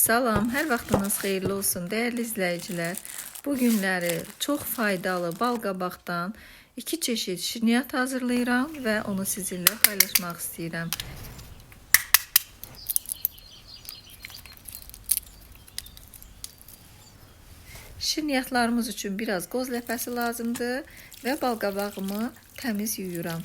Salam, hər vaxtınız xeyirli olsun dəyərli izləyicilər. Bu günləri çox faydalı balqabaqdan 2 çeşid şirniyyat hazırlayıram və onu sizinlə paylaşmaq istəyirəm. Şirniyyatlarımız üçün biraz qoz ləpəsi lazımdır və balqabağımı təmiz yuyuram.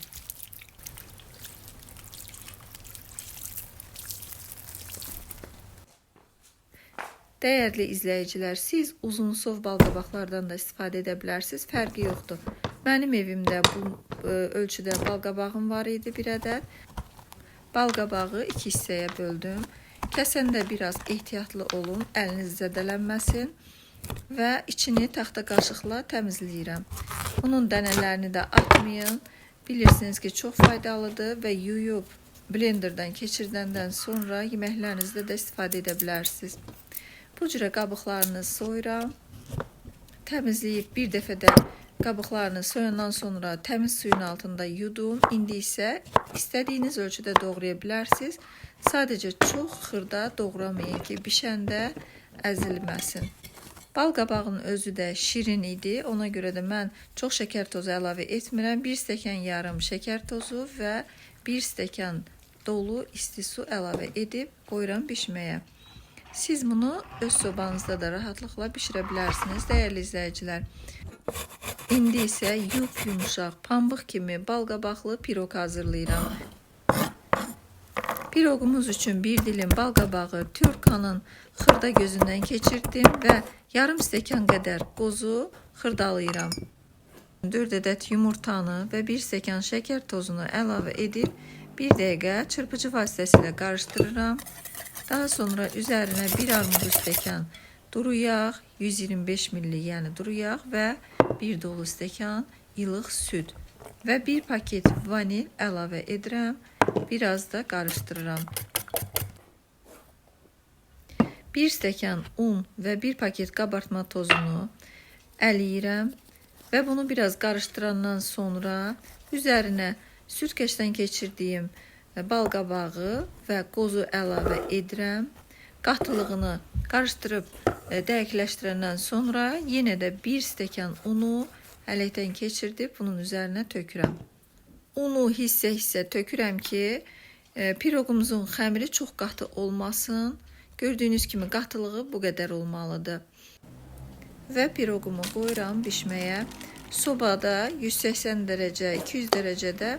Dəyərli izləyicilər, siz uzunsov balqabaqlardan da istifadə edə bilərsiniz, fərqi yoxdur. Mənim evimdə bu ölçüdə balqabağım var idi, bir ədəd. Balqabağı 2 hissəyə böldüm. Kəsəndə biraz ehtiyatlı olun, əliniz zədələnməsin və içini taxta qaşıqla təmizləyirəm. Bunun dənələrini də atmayın. Bilirsiniz ki, çox faydalıdır və yuyub blenderdan keçirdəndən sonra yeməklərinizdə də istifadə edə bilərsiniz. Bu cürə qabıqlarını soyuram. Təmizləyib bir dəfədə qabıqlarını soyandan sonra təmiz suyun altında yudum. İndi isə istədiyiniz ölçüdə doğraya bilərsiniz. Sadəcə çox xırda doğramayın ki, bişəndə əzilməsin. Balqabağın özü də şirin idi. Ona görə də mən çox şəkər tozu əlavə etmirəm. 1 stəkan yarım şəkər tozu və 1 stəkan dolu isti su əlavə edib qoyuram bişməyə. Siz bunu öz sobanızda da rahatlıqla bişirə bilərsiniz, dəyərli izləyicilər. İndi isə yumuşaq, pambıq kimi balqabaqlı piroq hazırlayıram. Piroqumuz üçün bir dilim balqabağı tyorkanın xırda gözündən keçirdim və yarım stəkan qədər qozu xırdalayıram. 4 ədəd yumurtanı və 1 stəkan şəkər tozunu əlavə edib 1 dəqiqə çırpıcı vasitəsilə qarışdırıram. Daha sonra üzərinə 1 armud stəkan duru yağ, 125 ml yəni duru yağ və 1 dolu stəkan ilıq süd və 1 paket vanil əlavə edirəm. Biraz da qarışdırıram. 1 stəkan un və 1 paket qabartma tozunu əliyirəm və bunu biraz qarışdırandan sonra üzərinə süzgəcdən keçirdiyim balqabağı və qozu əlavə edirəm. Qatılığını qarışdırıb dəqiqləşdirəndən sonra yenə də 1 stəkan unu ələkdən keçirdib bunun üzərinə tökürəm. Unu hissə-hissə tökürəm ki, piroqumuzun xəmiri çox qatı olmasın. Gördüyünüz kimi qatılığı bu qədər olmalıdır. Və piroqumu qoyuram bişməyə. Sobada 180 dərəcə, 200 dərəcədə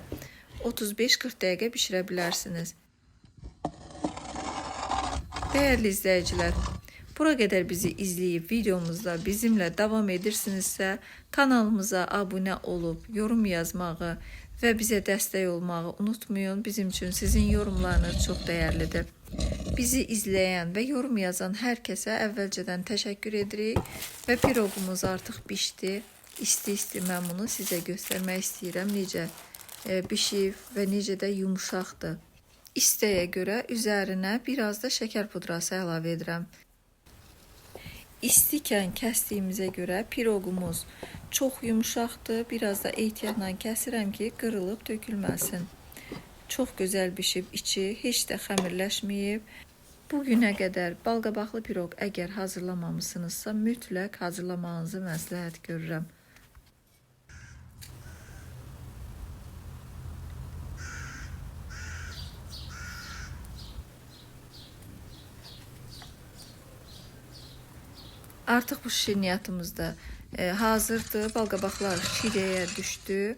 35-40 dəqiqə bişirə bilərsiniz. Dəyərli izləyicilər, bura qədər bizi izləyib videomuzda bizimlə davam edirsinizsə, kanalımıza abunə olub, yorum yazmağı və bizə dəstək olmağı unutmayın. Bizim üçün sizin yorumlarınız çox dəyərlidir. Bizi izləyən və yorum yazan hər kəsə əvvəlcədən təşəkkür edirik və piroqumuz artıq bişdi. İsti-isti mən bunu sizə göstərmək istəyirəm, necə bişib və necə də yumuşaqdır. İstəyə görə üzərinə biraz da şəkər pudrası əlavə edirəm. İstikən kəsdiyimizə görə piroqumuz çox yumuşaqdır. Biraz da ehtiyatla kəsirəm ki, qırılıb tökülməsin. Çox gözəl bişib içi, heç də xəmirləşməyib. Bugünə qədər balqabaqlı piroq əgər hazırlamamışsınızsa, mütləq hazırlamağınızı məsləhət görürəm. Artıq bu şirniyyatımız da hazırdır. Balqabaqlar şirəyə düşdü.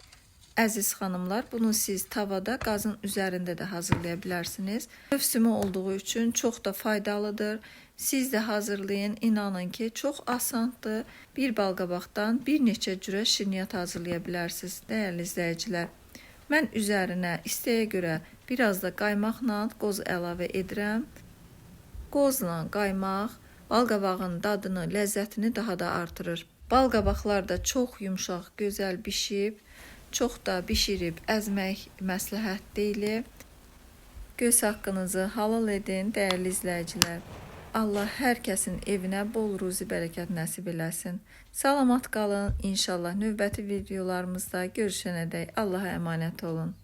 Əziz xanımlar, bunu siz tavada qazın üzərində də hazırlaya bilərsiniz. Mövsümü olduğu üçün çox da faydalıdır. Siz də hazırlayın. İnanın ki, çox asandır. Bir balqabaqdan bir neçə cürə şirniyyat hazırlaya bilərsiniz, dəyərli izləyicilər. Mən üzərinə istəyə görə biraz da qaymaqla qoz əlavə edirəm. Qozla qaymaq balqabağın dadını, ləzzətini daha da artırır. Balqabaqlar da çox yumuşaq, gözəl bişib, çox da bişirib əzmək məsləhət deyil. Göz haqqınızı halal edin, dəyərli izləyicilər. Allah hər kəsin evinə bol ruzi bərəkət nəsib eləsin. Salamat qalın. İnşallah növbəti videolarımızda görüşənədək Allaha əmanət olun.